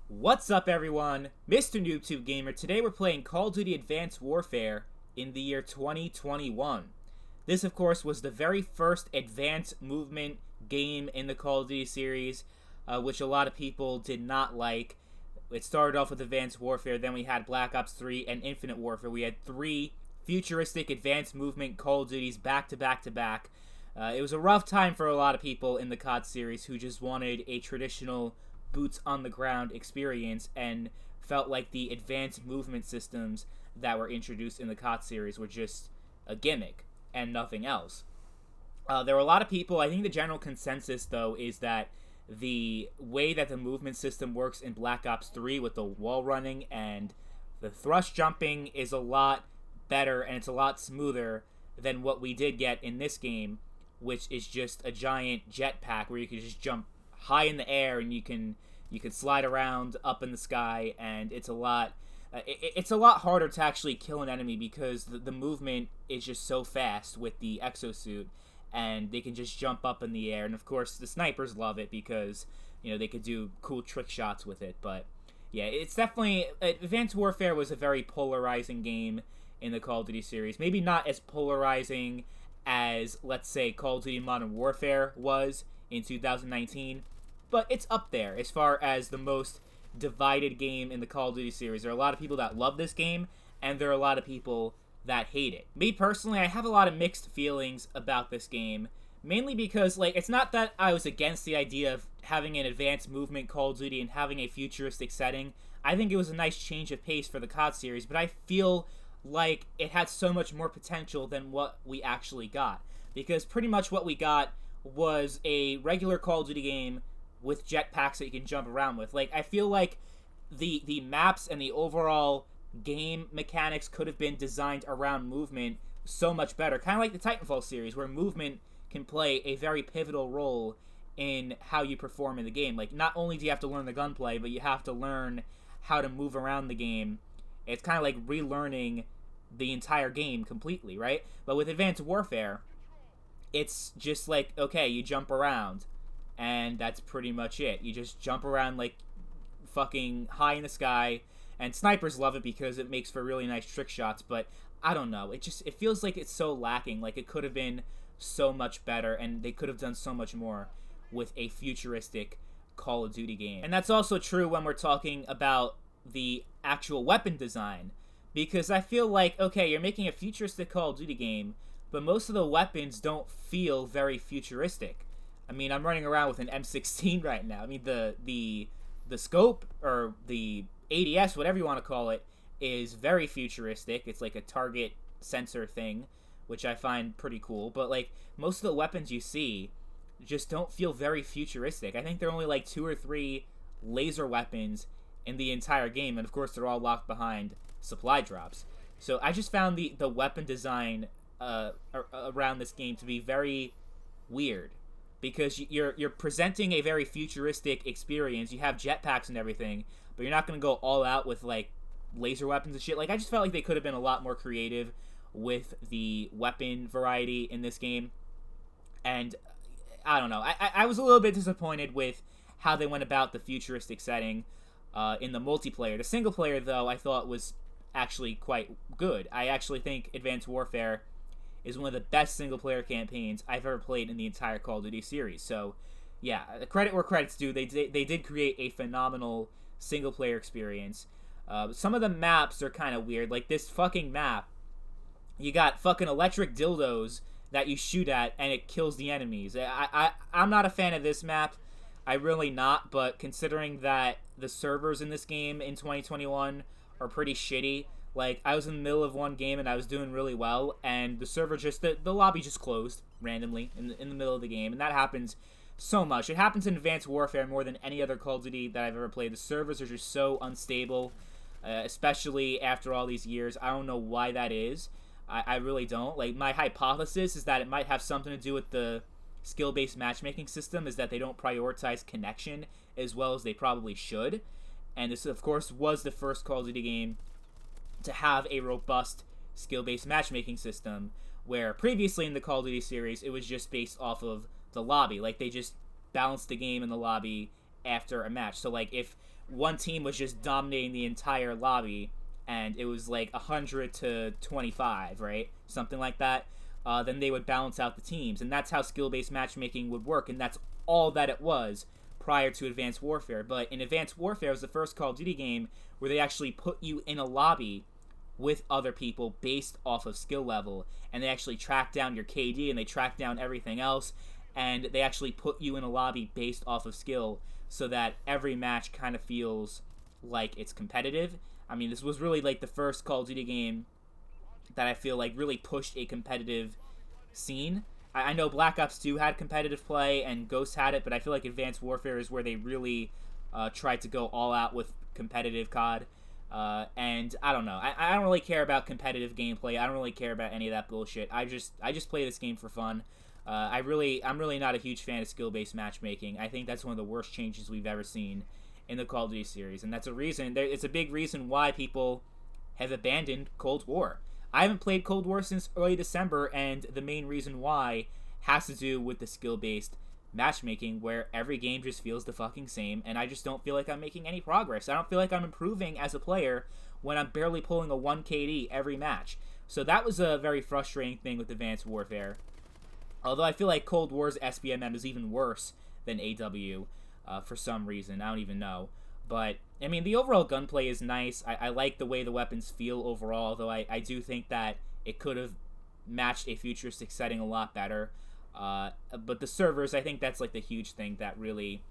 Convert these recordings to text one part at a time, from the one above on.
What's up, everyone? Mr. NoobTube Gamer. Today we're playing Call of Duty Advanced Warfare in the year 2021. This, of course, was the very first advanced movement game in the Call of Duty series, which a lot of people did not like. It started off with Advanced Warfare, then we had Black Ops 3 and Infinite Warfare. We had three futuristic advanced movement Call of Duties back to back to back. It was a rough time for a lot of people in the COD series who just wanted a traditional boots on the ground experience and felt like the advanced movement systems that were introduced in the COD series were just a gimmick and nothing else. There were a lot of people. I think the general consensus, though, is that the way that the movement system works in Black Ops 3 with the wall running and the thrust jumping is a lot better and it's a lot smoother than what we did get in this game, which is just a giant jetpack where you can just jump high in the air and you can slide around up in the sky, and it's a lot harder to actually kill an enemy because the movement is just so fast with the exosuit, and they can just jump up in the air. And of course the snipers love it because they could do cool trick shots with it. But yeah, it's definitely Advanced Warfare was a very polarizing game in the Call of Duty series. Maybe not as polarizing as, let's say, Call of Duty Modern Warfare was in 2019, but it's up there as far as the most divided game in the Call of Duty series. There are a lot of people that love this game, and there are a lot of people that hate it. Me personally, I have a lot of mixed feelings about this game, mainly because, it's not that I was against the idea of having an advanced movement Call of Duty and having a futuristic setting. I think it was a nice change of pace for the COD series, but I feel like it had so much more potential than what we actually got, because pretty much what we got was a regular Call of Duty game with jetpacks that you can jump around with. I feel like the maps and the overall game mechanics could have been designed around movement so much better. Kind of like the Titanfall series, where movement can play a very pivotal role in how you perform in the game. Not only do you have to learn the gunplay, but you have to learn how to move around the game. It's kind of like relearning the entire game completely, right? But with Advanced Warfare, it's just okay, you jump around, and that's pretty much it. You just jump around fucking high in the sky, and snipers love it because it makes for really nice trick shots, but I don't know. It feels like it's so lacking. It could have been so much better, and they could have done so much more with a futuristic Call of Duty game. And that's also true when we're talking about the actual weapon design, because I feel like, okay, you're making a futuristic Call of Duty game, but most of the weapons don't feel very futuristic. I mean, I'm running around with an M16 right now. I mean, the scope, or the ADS, whatever you want to call it, is very futuristic. It's like a target sensor thing, which I find pretty cool. But, most of the weapons you see just don't feel very futuristic. I think there are only, 2 or 3 laser weapons in the entire game, and of course they're all locked behind supply drops. So I just found the weapon design around this game to be very weird, because you're presenting a very futuristic experience. You have jetpacks and everything, but you're not going to go all out with laser weapons and shit. I just felt like they could have been a lot more creative with the weapon variety in this game, and I don't know. I was a little bit disappointed with how they went about the futuristic setting in the multiplayer. The single player, though, I thought was actually quite good. I actually think Advanced Warfare is one of the best single-player campaigns I've ever played in the entire Call of Duty series. So, yeah, credit where credit's due. They did create a phenomenal single-player experience. Some of the maps are kind of weird. This fucking map, you got fucking electric dildos that you shoot at, and it kills the enemies. I'm not a fan of this map. I'm really not, but considering that the servers in this game in 2021 are pretty shitty, I was in the middle of one game and I was doing really well, and the server the lobby just closed randomly in the middle of the game, and that happens so much. It happens in Advanced Warfare more than any other Call of Duty that I've ever played. The servers are just so unstable, especially after all these years. I don't know why that is. I really don't. My hypothesis is that it might have something to do with the skill-based matchmaking system, is that they don't prioritize connection as well as they probably should. And this, of course, was the first Call of Duty game to have a robust skill-based matchmaking system, where previously in the Call of Duty series, it was just based off of the lobby. They just balanced the game in the lobby after a match. So, if one team was just dominating the entire lobby, and it was like 100 to 25, right? Something like that. Then they would balance out the teams, and that's how skill-based matchmaking would work, and that's all that it was prior to Advanced Warfare. But in Advanced Warfare, it was the first Call of Duty game where they actually put you in a lobby with other people based off of skill level, and they actually track down your KD, and they track down everything else, and they actually put you in a lobby based off of skill, so that every match kind of feels like it's competitive. I mean, this was really like the first Call of Duty game that I feel like really pushed a competitive scene. I know Black Ops 2 had competitive play and Ghost had it, but I feel like Advanced Warfare is where they really tried to go all out with competitive COD. And I don't know. I don't really care about competitive gameplay. I don't really care about any of that bullshit. I just play this game for fun. I'm really not a huge fan of skill-based matchmaking. I think that's one of the worst changes we've ever seen in the Call of Duty series, and that's a reason. It's a big reason why people have abandoned Cold War. I haven't played Cold War since early December, and the main reason why has to do with the skill-based matchmaking, where every game just feels the fucking same, and I just don't feel like I'm making any progress. I don't feel like I'm improving as a player when I'm barely pulling a 1 KD every match. So that was a very frustrating thing with Advanced Warfare. Although I feel like Cold War's SBMM is even worse than AW for some reason. I don't even know. But, I mean, the overall gunplay is nice. I like the way the weapons feel overall, though I do think that it could have matched a futuristic setting a lot better. But the servers, I think that's like the huge thing that really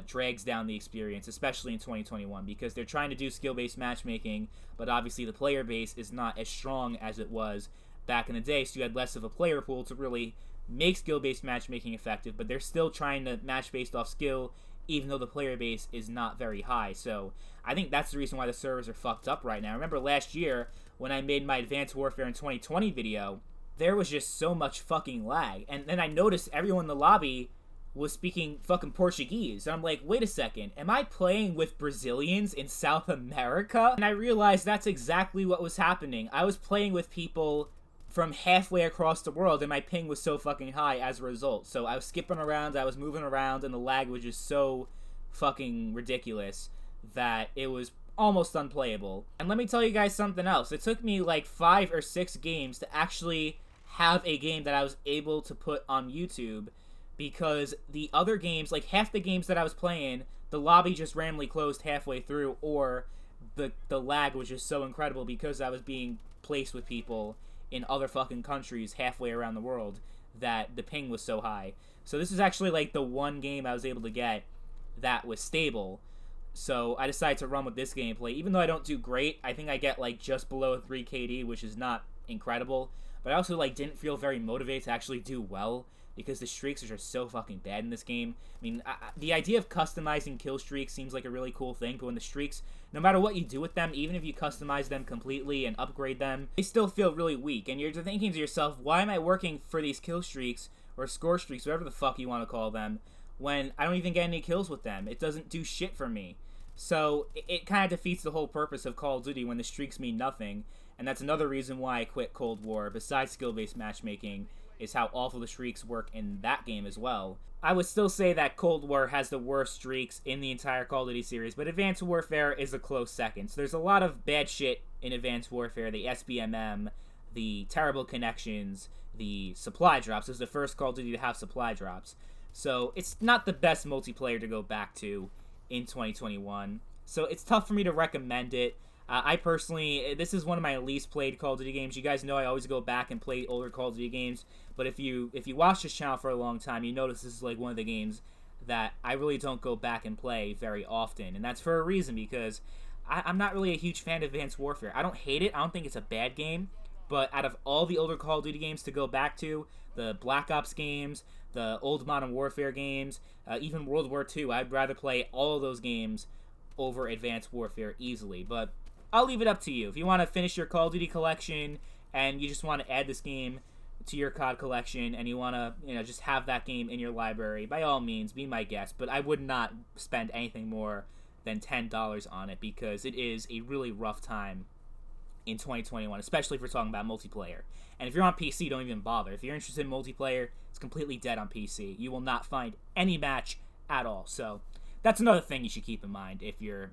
drags down the experience, especially in 2021, because they're trying to do skill-based matchmaking, but obviously the player base is not as strong as it was back in the day, so you had less of a player pool to really make skill-based matchmaking effective, but they're still trying to match based off skill, even though the player base is not very high. So I think that's the reason why the servers are fucked up right now. Remember last year when I made my Advanced Warfare in 2020 video, there was just so much fucking lag, and then I noticed everyone in the lobby was speaking fucking Portuguese, and I'm like, wait a second, am I playing with Brazilians in South America? And I realized that's exactly what was happening. I was playing with people from halfway across the world, and my ping was so fucking high as a result. So I was skipping around, I was moving around, and the lag was just so fucking ridiculous that it was almost unplayable. And let me tell you guys something else. It took me like 5 or 6 games to actually have a game that I was able to put on YouTube, because the other games, like half the games that I was playing, the lobby just randomly closed halfway through, or the lag was just so incredible because I was being placed with people in other fucking countries halfway around the world that the ping was so high. So this is actually like the one game I was able to get that was stable. So I decided to run with this gameplay. Even though I don't do great, I think I get like just below 3 KD, which is not incredible. But I also like didn't feel very motivated to actually do well, because the streaks are just so fucking bad in this game. I mean, the idea of customizing kill streaks seems like a really cool thing, but when the streaks, no matter what you do with them, even if you customize them completely and upgrade them, they still feel really weak. And you're thinking to yourself, why am I working for these kill streaks, or score streaks, whatever the fuck you want to call them, when I don't even get any kills with them? It doesn't do shit for me. So it kind of defeats the whole purpose of Call of Duty when the streaks mean nothing. And that's another reason why I quit Cold War, besides skill-based matchmaking, is how awful the streaks work in that game as well. I would still say that Cold War has the worst streaks in the entire Call of Duty series, but Advanced Warfare is a close second. So there's a lot of bad shit in Advanced Warfare, the SBMM, the terrible connections, the supply drops. It was the first Call of Duty to have supply drops. So it's not the best multiplayer to go back to in 2021. So it's tough for me to recommend it. I personally, this is one of my least played Call of Duty games. You guys know I always go back and play older Call of Duty games, but if you watch this channel for a long time, you notice this is like one of the games that I really don't go back and play very often, and that's for a reason, because I'm not really a huge fan of Advanced Warfare. I don't hate it, I don't think it's a bad game, but out of all the older Call of Duty games to go back to, the Black Ops games, the old Modern Warfare games, even World War II, I'd rather play all of those games over Advanced Warfare easily, but I'll leave it up to you. If you want to finish your Call of Duty collection and you just want to add this game to your COD collection and you want to, just have that game in your library, by all means, be my guest. But I would not spend anything more than $10 on it, because it is a really rough time in 2021, especially if we're talking about multiplayer. And if you're on PC, don't even bother. If you're interested in multiplayer, it's completely dead on PC. You will not find any match at all. So that's another thing you should keep in mind if you're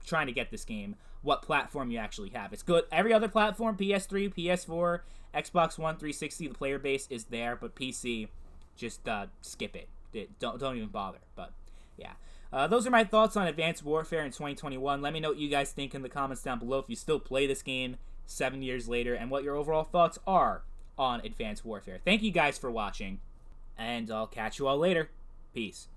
trying to get this game, what platform you actually have. It's good. Every other platform, PS3, PS4, Xbox One, 360, the player base is there, but PC, just skip it. Don't even bother. But yeah. Those are my thoughts on Advanced Warfare in 2021. Let me know what you guys think in the comments down below if you still play this game 7 years later, and what your overall thoughts are on Advanced Warfare. Thank you guys for watching, and I'll catch you all later. Peace.